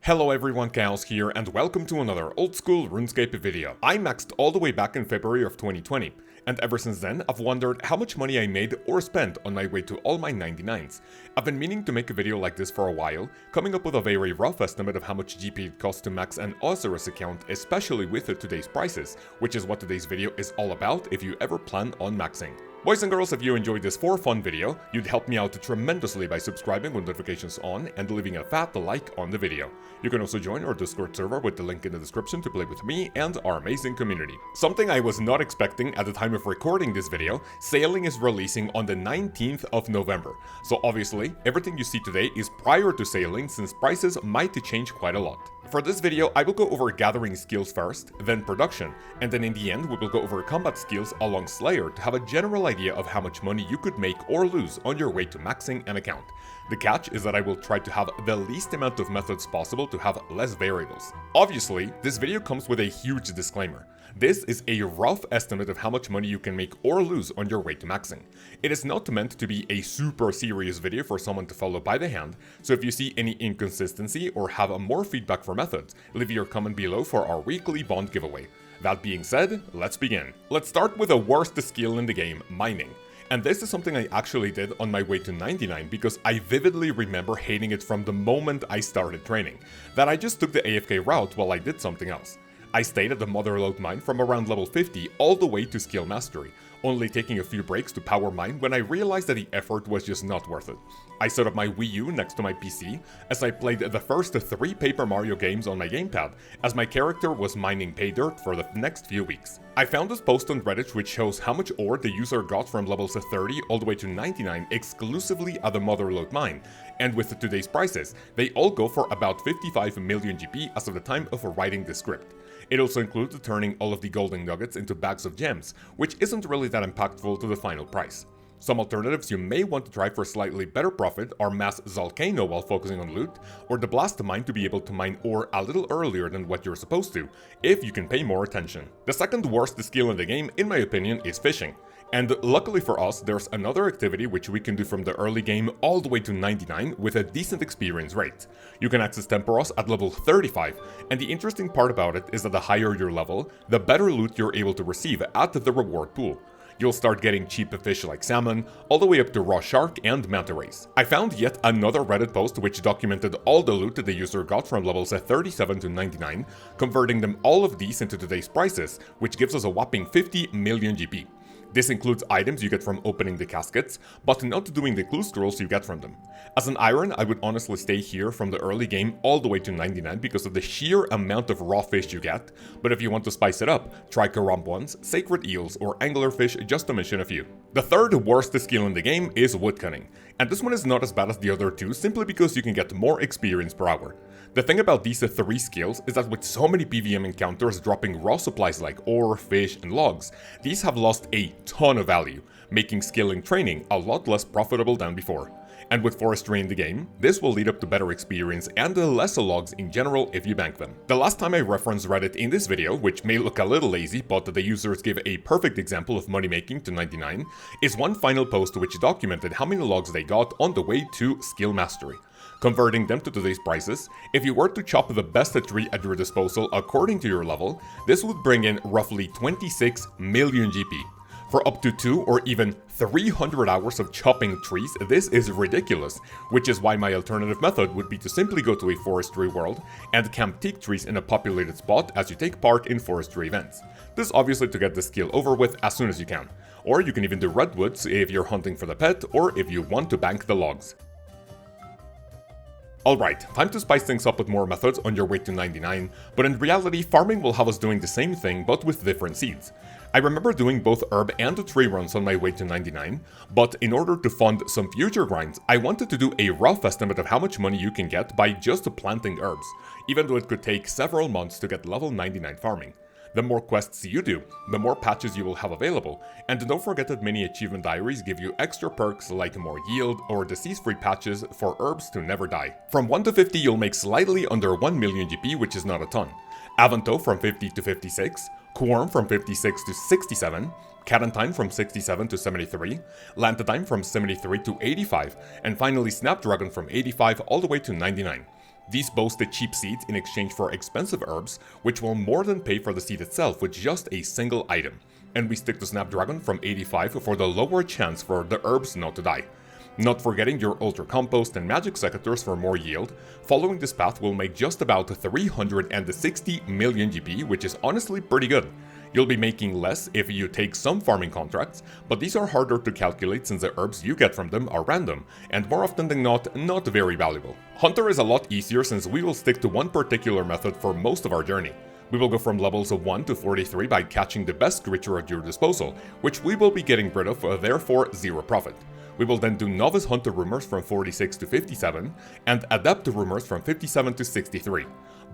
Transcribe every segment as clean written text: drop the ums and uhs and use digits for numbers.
Hello everyone, Kaoz here, and welcome to another old school RuneScape video. I maxed all the way back in February of 2020, and ever since then I've wondered how much money I made or spent on my way to all my 99s. I've been meaning to make a video like this for a while, coming up with a very rough estimate of how much GP it costs to max an OSRS account, especially with today's prices, which is what today's video is all about if you ever plan on maxing. Boys and girls, if you enjoyed this for fun video, you'd help me out tremendously by subscribing with notifications on and leaving a fat like on the video. You can also join our Discord server with the link in the description to play with me and our amazing community. Something I was not expecting at the time of recording this video, sailing is releasing on the 19th of November. So obviously, everything you see today is prior to sailing since prices might change quite a lot. For this video, I will go over gathering skills first, then production, and then in the end we will go over combat skills along Slayer to have a general idea of how much money you could make or lose on your way to maxing an account. The catch is that I will try to have the least amount of methods possible to have less variables. Obviously, this video comes with a huge disclaimer. This is a rough estimate of how much money you can make or lose on your way to maxing. It is not meant to be a super serious video for someone to follow by the hand, so if you see any inconsistency or have more feedback for methods, leave your comment below for our weekly bond giveaway. That being said, let's begin. Let's start with the worst skill in the game, mining. And this is something I actually did on my way to 99 because I vividly remember hating it from the moment I started training, that I just took the AFK route while I did something else. I stayed at the Motherlode mine from around level 50 all the way to skill mastery, only taking a few breaks to power mine when I realized that the effort was just not worth it. I set up my Wii U next to my PC as I played the first 3 Paper Mario games on my gamepad, as my character was mining pay dirt for the next few weeks. I found this post on Reddit which shows how much ore the user got from levels 30 all the way to 99 exclusively at the Motherlode mine, and with today's prices, they all go for about 55 million GP as of the time of writing the script. It also includes turning all of the golden nuggets into bags of gems, which isn't really that impactful to the final price. Some alternatives you may want to try for slightly better profit are Mass Zalcano while focusing on loot, or the Blast Mine to be able to mine ore a little earlier than what you're supposed to, if you can pay more attention. The second worst skill in the game, in my opinion, is fishing. And luckily for us, there's another activity which we can do from the early game all the way to 99 with a decent experience rate. You can access Temporos at level 35, and the interesting part about it is that the higher your level, the better loot you're able to receive at the reward pool. You'll start getting cheap fish like salmon, all the way up to raw shark and manta rays. I found yet another Reddit post which documented all the loot that the user got from levels 37 to 99, converting them all of these into today's prices, which gives us a whopping 50 million GP. This includes items you get from opening the caskets, but not doing the clue scrolls you get from them. As an iron, I would honestly stay here from the early game all the way to 99 because of the sheer amount of raw fish you get, but if you want to spice it up, try Karambwans, sacred eels, or anglerfish just to mention a few. The third worst skill in the game is woodcutting, and this one is not as bad as the other two simply because you can get more experience per hour. The thing about these 3 skills is that with so many PVM encounters dropping raw supplies like ore, fish, and logs, these have lost a ton of value, making skilling training a lot less profitable than before. And with forestry in the game, this will lead up to better experience and less logs in general if you bank them. The last time I referenced Reddit in this video, which may look a little lazy, but the users give a perfect example of money making to 99, is one final post which documented how many logs they got on the way to skill mastery. Converting them to today's prices, if you were to chop the best tree at your disposal according to your level, this would bring in roughly 26 million GP. For up to 2 or even 300 hours of chopping trees, this is ridiculous, which is why my alternative method would be to simply go to a forestry world and camp teak trees in a populated spot as you take part in forestry events. This obviously to get the skill over with as soon as you can. Or you can even do redwoods if you're hunting for the pet or if you want to bank the logs. Alright, time to spice things up with more methods on your way to 99, but in reality farming will have us doing the same thing but with different seeds. I remember doing both herb and tree runs on my way to 99, but in order to fund some future grinds, I wanted to do a rough estimate of how much money you can get by just planting herbs, even though it could take several months to get level 99 farming. The more quests you do, the more patches you will have available, and don't forget that many achievement diaries give you extra perks like more yield or disease-free patches for herbs to never die. From 1 to 50 you'll make slightly under 1 million GP, which is not a ton. Avanto from 50 to 56, Quorum from 56 to 67, Catentine from 67 to 73, Lantadine from 73 to 85, and finally Snapdragon from 85 all the way to 99. These boast the cheap seeds in exchange for expensive herbs, which will more than pay for the seed itself with just a single item. And we stick to Snapdragon from 85 for the lower chance for the herbs not to die. Not forgetting your Ultra Compost and Magic Secateurs for more yield. Following this path will make just about 360 million GP, which is honestly pretty good. You'll be making less if you take some farming contracts, but these are harder to calculate since the herbs you get from them are random, and more often than not very valuable. Hunter is a lot easier since we will stick to one particular method for most of our journey. We will go from levels of 1 to 43 by catching the best creature at your disposal, which we will be getting rid of, therefore 0 profit. We will then do Novice Hunter Rumors from 46 to 57, and Adept Rumors from 57 to 63.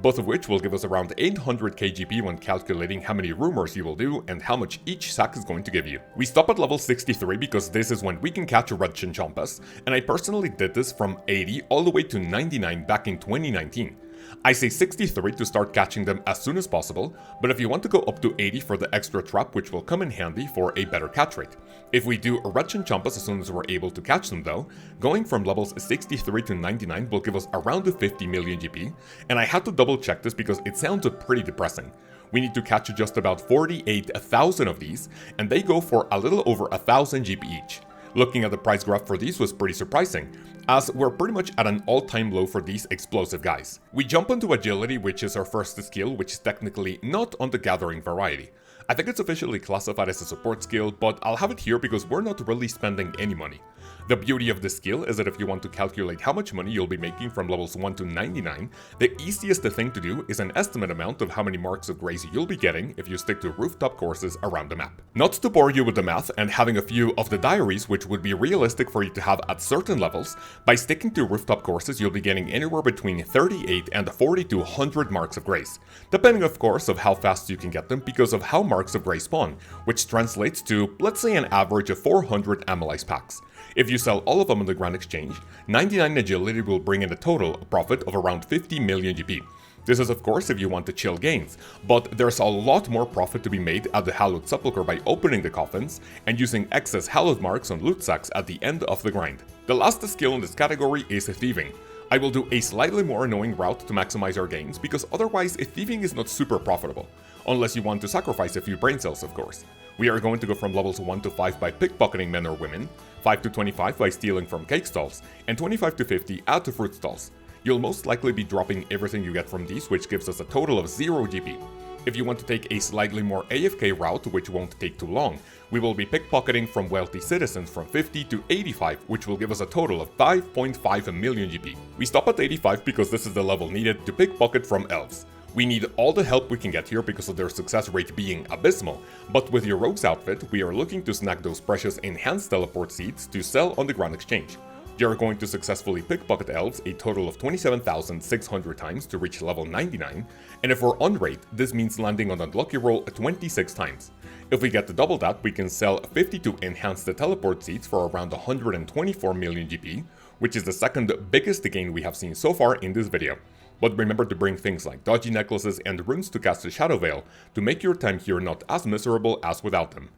Both of which will give us around 800 KGP when calculating how many rumors you will do and how much each sack is going to give you. We stop at level 63 because this is when we can catch a red Chinchompas, and I personally did this from 80 all the way to 99 back in 2019. I say 63 to start catching them as soon as possible, but if you want to go up to 80 for the extra trap, which will come in handy for a better catch rate. If we do red Chinchompas as soon as we're able to catch them though, going from levels 63 to 99 will give us around 50 million GP, and I had to double check this because it sounds pretty depressing. We need to catch just about 48,000 of these, and they go for a little over 1,000 GP each. Looking at the price graph for these was pretty surprising, as we're pretty much at an all-time low for these explosive guys. We jump into Agility, which is our first skill, which is technically not on the Gathering variety. I think it's officially classified as a support skill, but I'll have it here because we're not really spending any money. The beauty of this skill is that if you want to calculate how much money you'll be making from levels 1 to 99, the easiest thing to do is an estimate amount of how many marks of grace you'll be getting if you stick to rooftop courses around the map. Not to bore you with the math and having a few of the diaries which would be realistic for you to have at certain levels, by sticking to rooftop courses you'll be getting anywhere between 38 and 40 to 100 marks of grace, depending of course of how fast you can get them because of how marks of grace spawn, which translates to, let's say, an average of 400 Amelize packs. If you sell all of them on the Grand Exchange, 99 Agility will bring in a total profit of around 50 million GP. This is of course if you want to chill gains, but there's a lot more profit to be made at the Hallowed Sepulchre by opening the coffins and using excess Hallowed marks on loot sacks at the end of the grind. The last skill in this category is Thieving. I will do a slightly more annoying route to maximize our gains because otherwise thieving is not super profitable, unless you want to sacrifice a few brain cells of course. We are going to go from levels 1 to 5 by pickpocketing men or women, 5 to 25 by stealing from cake stalls, and 25 to 50 out to fruit stalls. You'll most likely be dropping everything you get from these, which gives us a total of 0 GP. If you want to take a slightly more AFK route, which won't take too long, we will be pickpocketing from wealthy citizens from 50 to 85, which will give us a total of 5.5 million GP. We stop at 85 because this is the level needed to pickpocket from elves. We need all the help we can get here because of their success rate being abysmal, but with your rogue's outfit, we are looking to snag those precious enhanced teleport seeds to sell on the Grand Exchange. You are going to successfully pickpocket elves a total of 27,600 times to reach level 99, and if we're on rate, this means landing on a lucky roll 26 times. If we get to double that, we can sell 52 enhanced teleport seeds for around 124 million GP, which is the second biggest gain we have seen so far in this video. But remember to bring things like dodgy necklaces and runes to cast the Shadow Veil to make your time here not as miserable as without them.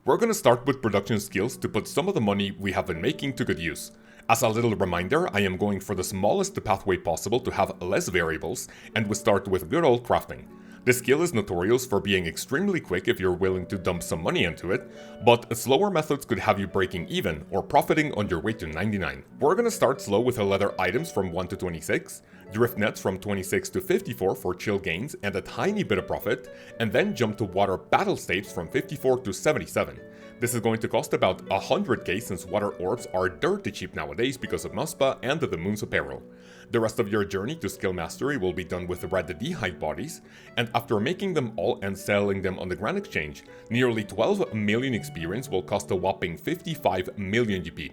We're gonna start with production skills to put some of the money we have been making to good use. As a little reminder, I am going for the smallest pathway possible to have less variables, and we start with good old crafting. This skill is notorious for being extremely quick if you're willing to dump some money into it, but slower methods could have you breaking even or profiting on your way to 99. We're gonna start slow with the leather items from 1 to 26, drift nets from 26 to 54 for chill gains and a tiny bit of profit, and then jump to water battle staves from 54 to 77. This is going to cost about 100k since water orbs are dirty cheap nowadays because of Muspa and the Moon's Apparel. The rest of your journey to skill mastery will be done with red D-Hide bodies, and after making them all and selling them on the Grand Exchange, nearly 12 million experience will cost a whopping 55 million GP.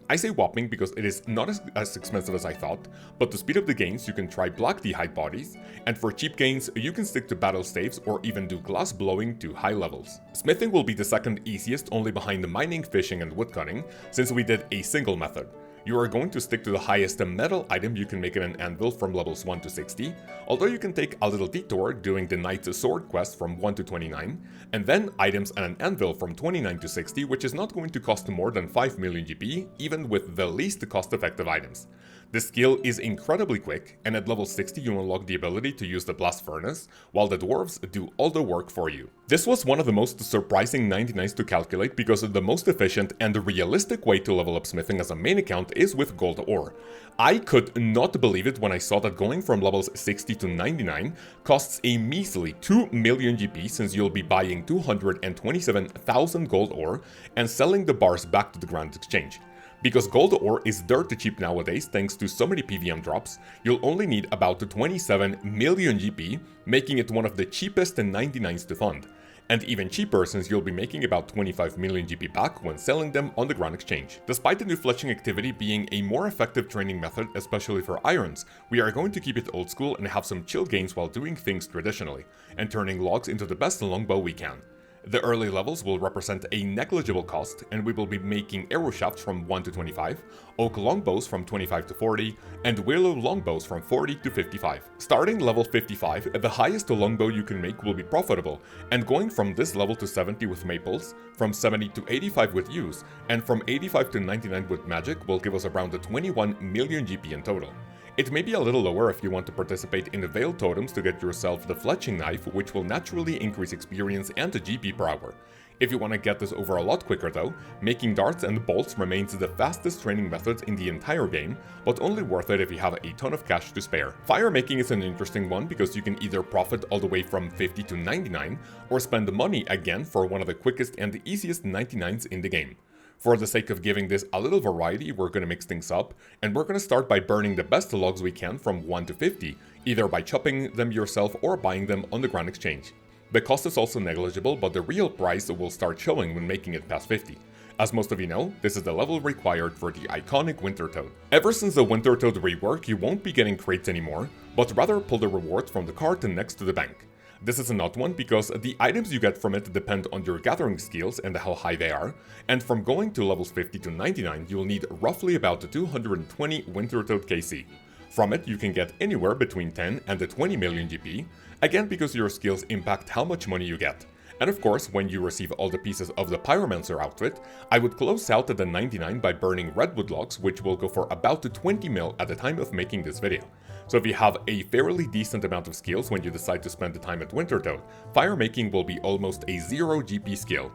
I say whopping because it is not as expensive as I thought, but to speed up the gains you can try black D-Hide bodies, and for cheap gains you can stick to battle staves or even do glass blowing to high levels. Smithing will be the second easiest, only behind the mining, fishing and woodcutting, since we did a single method. You are going to stick to the highest metal item you can make in an anvil from levels 1 to 60, although you can take a little detour doing the Knight's Sword quest from 1 to 29, and then items and an anvil from 29 to 60, which is not going to cost more than 5 million GP, even with the least cost-effective items. The skill is incredibly quick, and at level 60 you unlock the ability to use the blast furnace, while the dwarves do all the work for you. This was one of the most surprising 99s to calculate because the most efficient and realistic way to level up smithing as a main account is with gold ore. I could not believe it when I saw that going from levels 60 to 99 costs a measly 2 million GP, since you'll be buying 227,000 gold ore and selling the bars back to the Grand Exchange. Because gold ore is dirt cheap nowadays thanks to so many PVM drops, you'll only need about 27 million GP, making it one of the cheapest 99s to fund. And even cheaper since you'll be making about 25 million GP back when selling them on the Grand Exchange. Despite the new fletching activity being a more effective training method, especially for irons, we are going to keep it old school and have some chill gains while doing things traditionally, and turning logs into the best longbow we can. The early levels will represent a negligible cost, and we will be making arrow shafts from 1 to 25, oak longbows from 25 to 40, and willow longbows from 40 to 55. Starting level 55, the highest longbow you can make will be profitable, and going from this level to 70 with maples, from 70 to 85 with yews, and from 85 to 99 with magic will give us around 21 million GP in total. It may be a little lower if you want to participate in the Veiled Totems to get yourself the Fletching Knife, which will naturally increase experience and the GP per hour. If you want to get this over a lot quicker though, making darts and bolts remains the fastest training method in the entire game, but only worth it if you have a ton of cash to spare. Fire making is an interesting one because you can either profit all the way from 50 to 99, or spend the money again for one of the quickest and the easiest 99s in the game. For the sake of giving this a little variety, we're going to mix things up, and we're going to start by burning the best logs we can from 1 to 50, either by chopping them yourself or buying them on the Grand Exchange. The cost is also negligible, but the real price will start showing when making it past 50. As most of you know, this is the level required for the iconic Winter Toad. Ever since the Winter Toad rework, you won't be getting crates anymore, but rather pull the rewards from the cart next to the bank. This is an odd one because the items you get from it depend on your gathering skills and how high they are, and from going to levels 50 to 99 you'll need roughly about 220 Winter Toad KC. From it you can get anywhere between 10 and 20 million GP, again because your skills impact how much money you get. And of course, when you receive all the pieces of the Pyromancer outfit, I would close out the 99 by burning redwood logs, which will go for about 20 mil at the time of making this video. So if you have a fairly decent amount of skills when you decide to spend the time at Winter Toad, fire making will be almost a 0 GP skill.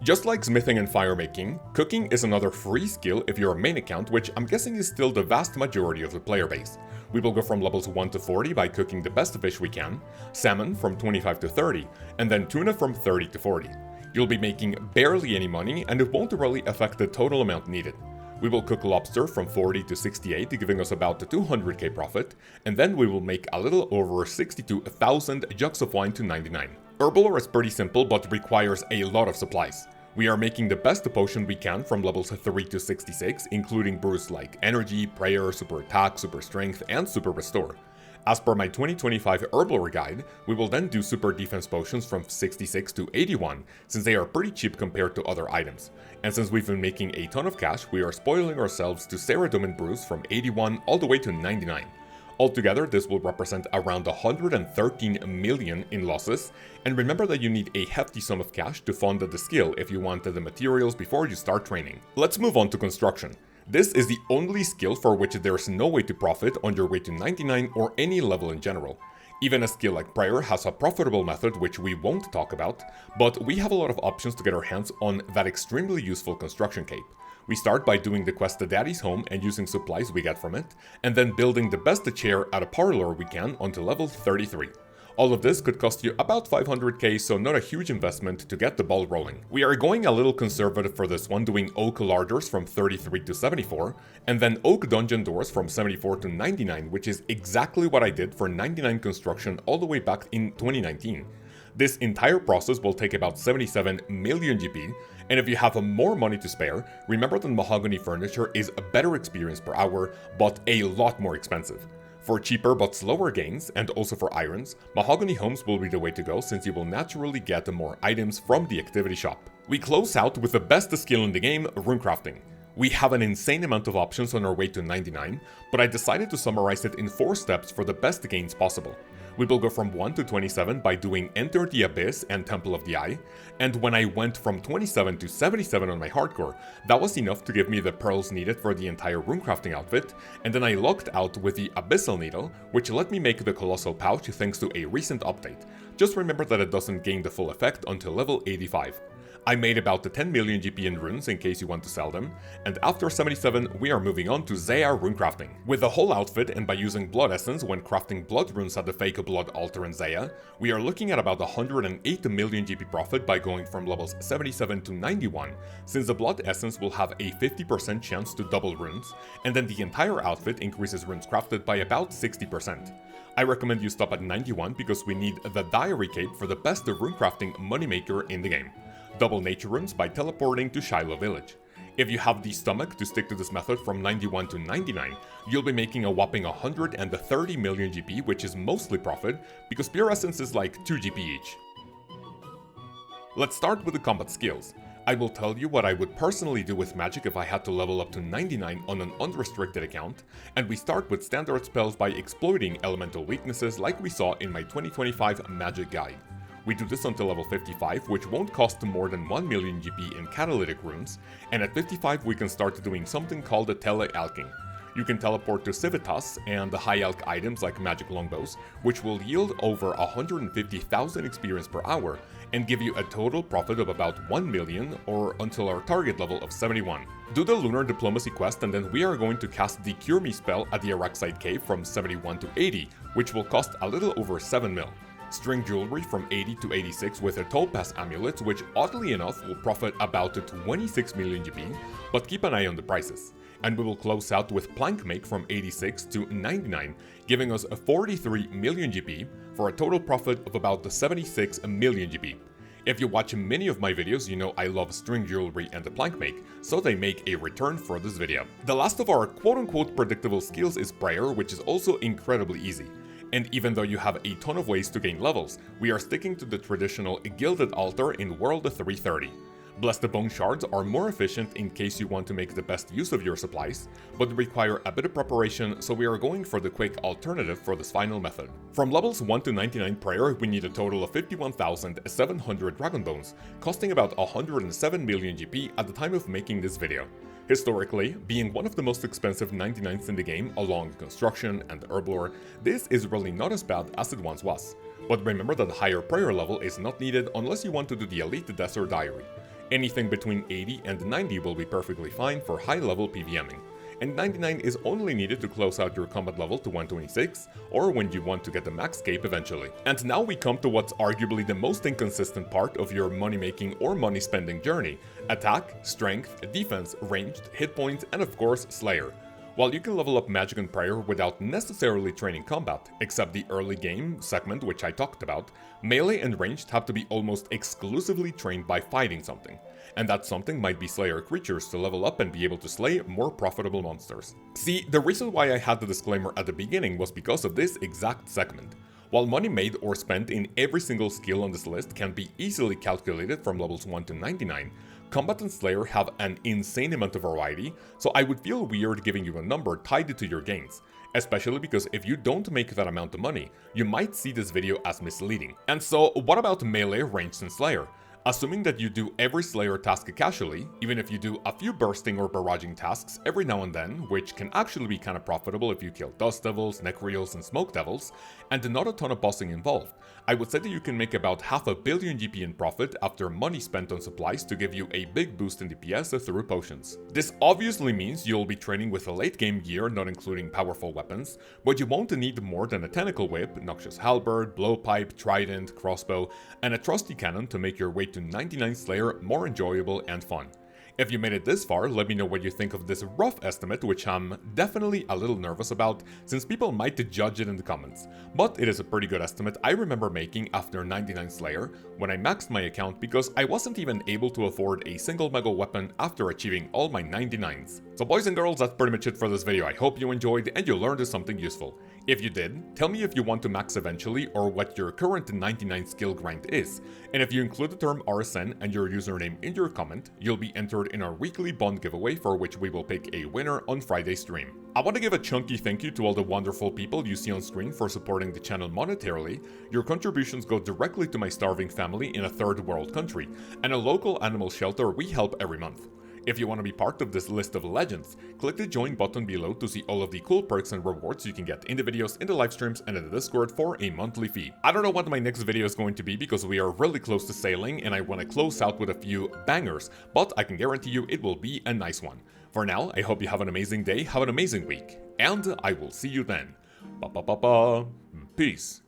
Just like smithing and fire making, cooking is another free skill if you're a main account, which I'm guessing is still the vast majority of the player base. We will go from levels 1 to 40 by cooking the best fish we can, salmon from 25 to 30, and then tuna from 30 to 40. You'll be making barely any money, and it won't really affect the total amount needed. We will cook lobster from 40 to 68, giving us about 200k profit, and then we will make a little over 62,000 jugs of wine to 99. Herblore is pretty simple but requires a lot of supplies. We are making the best potion we can from levels 3 to 66, including brews like Energy, Prayer, Super Attack, Super Strength, and Super Restore. As per my 2025 Herblore guide, we will then do Super Defense potions from 66 to 81, since they are pretty cheap compared to other items. And since we've been making a ton of cash, we are spoiling ourselves to Saradomin brews from 81 all the way to 99. Altogether, this will represent around 113 million in losses, and remember that you need a hefty sum of cash to fund the skill if you want the materials before you start training. Let's move on to construction. This is the only skill for which there's no way to profit on your way to 99 or any level in general. Even a skill like Prayer has a profitable method which we won't talk about, but we have a lot of options to get our hands on that extremely useful construction cape. We start by doing the quest to Daddy's home and using supplies we get from it, and then building the best chair at a parlor we can onto level 33. All of this could cost you about 500k, so not a huge investment to get the ball rolling. We are going a little conservative for this one, doing oak larders from 33 to 74, and then oak dungeon doors from 74 to 99, which is exactly what I did for 99 construction all the way back in 2019. This entire process will take about 77 million GP, and if you have more money to spare, remember that mahogany furniture is a better experience per hour, but a lot more expensive. For cheaper but slower gains, and also for irons, mahogany homes will be the way to go since you will naturally get more items from the activity shop. We close out with the best skill in the game, runecrafting. We have an insane amount of options on our way to 99, but I decided to summarize it in 4 steps for the best gains possible. We will go from 1 to 27 by doing Enter the Abyss and Temple of the Eye, and when I went from 27 to 77 on my hardcore, that was enough to give me the pearls needed for the entire runecrafting outfit, and then I locked out with the Abyssal Needle, which let me make the Colossal Pouch thanks to a recent update. Just remember that it doesn't gain the full effect until level 85. I made about the 10 million GP in runes in case you want to sell them, and after 77 we are moving on to Zayar runecrafting. With the whole outfit and by using blood essence when crafting blood runes at the fake blood altar in Zaya, we are looking at about 108 million GP profit by going from levels 77 to 91, since the blood essence will have a 50% chance to double runes, and then the entire outfit increases runes crafted by about 60%. I recommend you stop at 91 because we need the Diary Cape for the best runecrafting moneymaker in the game. Double nature runes by teleporting to Shiloh Village. If you have the stomach to stick to this method from 91 to 99, you'll be making a whopping 130 million GP, which is mostly profit, because pure essence is like 2 GP each. Let's start with the combat skills. I will tell you what I would personally do with magic if I had to level up to 99 on an unrestricted account, and we start with standard spells by exploiting elemental weaknesses like we saw in my 2025 magic guide. We do this until level 55, which won't cost more than 1 million GP in catalytic runes, and at 55 we can start doing something called a tele-alking. You can teleport to Civitas and the high alch items like magic longbows, which will yield over 150,000 experience per hour and give you a total profit of about 1 million or until our target level of 71. Do the Lunar Diplomacy quest and then we are going to cast the Cure Me spell at the Araxide Cave from 71 to 80, which will cost a little over 7 mil. String jewelry from 80 to 86 with a topaz amulet, which oddly enough will profit about 26 million GP, but keep an eye on the prices. And we will close out with plank make from 86 to 99, giving us a 43 million GP for a total profit of about 76 million GP. If you watch many of my videos, you know I love string jewelry and the plank make, so they make a return for this video. The last of our quote-unquote predictable skills is prayer, which is also incredibly easy. And even though you have a ton of ways to gain levels, we are sticking to the traditional Gilded Altar in World 330. Blessed Bone Shards are more efficient in case you want to make the best use of your supplies, but require a bit of preparation, so we are going for the quick alternative for this final method. From levels 1 to 99 prayer, we need a total of 51,700 Dragon Bones, costing about 107 million GP at the time of making this video. Historically, being one of the most expensive 99s in the game along construction and herblore, this is really not as bad as it once was. But remember that the higher prayer level is not needed unless you want to do the Elite Desert Diary. Anything between 80 and 90 will be perfectly fine for high level PVMing, and 99 is only needed to close out your combat level to 126, or when you want to get the max cape eventually. And now we come to what's arguably the most inconsistent part of your money making or money spending journey: attack, strength, defense, ranged, hit points, and of course Slayer. While you can level up magic and prayer without necessarily training combat, except the early game segment which I talked about, melee and ranged have to be almost exclusively trained by fighting something. And that something might be Slayer creatures to level up and be able to slay more profitable monsters. See, the reason why I had the disclaimer at the beginning was because of this exact segment. While money made or spent in every single skill on this list can be easily calculated from levels 1 to 99, Combat and Slayer have an insane amount of variety, so I would feel weird giving you a number tied to your gains, especially because if you don't make that amount of money, you might see this video as misleading. And so, what about melee, ranged, and Slayer? Assuming that you do every Slayer task casually, even if you do a few bursting or barraging tasks every now and then, which can actually be kinda profitable if you kill Dust Devils, Necreals, and Smoke Devils, and not a ton of bossing involved, I would say that you can make about 500 million GP in profit after money spent on supplies to give you a big boost in DPS through potions. This obviously means you'll be training with a late game gear not including powerful weapons, but you won't need more than a Tentacle Whip, Noxious Halberd, Blowpipe, Trident, Crossbow, and a trusty cannon to make your way to 99 Slayer more enjoyable and fun. If you made it this far, let me know what you think of this rough estimate, which I'm definitely a little nervous about, since people might judge it in the comments. But it is a pretty good estimate I remember making after 99 Slayer, when I maxed my account because I wasn't even able to afford a single mega weapon after achieving all my 99s. So boys and girls, that's pretty much it for this video. I hope you enjoyed and you learned something useful. If you did, tell me if you want to max eventually or what your current 99 skill grind is. And if you include the term RSN and your username in your comment, you'll be entered in our weekly bond giveaway for which we will pick a winner on Friday's stream. I want to give a chunky thank you to all the wonderful people you see on screen for supporting the channel monetarily. Your contributions go directly to my starving family in a third world country, and a local animal shelter we help every month. If you want to be part of this list of legends, click the join button below to see all of the cool perks and rewards you can get in the videos, in the live streams, and in the Discord for a monthly fee. I don't know what my next video is going to be because we are really close to sailing and I want to close out with a few bangers, but I can guarantee you it will be a nice one. For now, I hope you have an amazing day, have an amazing week, and I will see you then. Peace.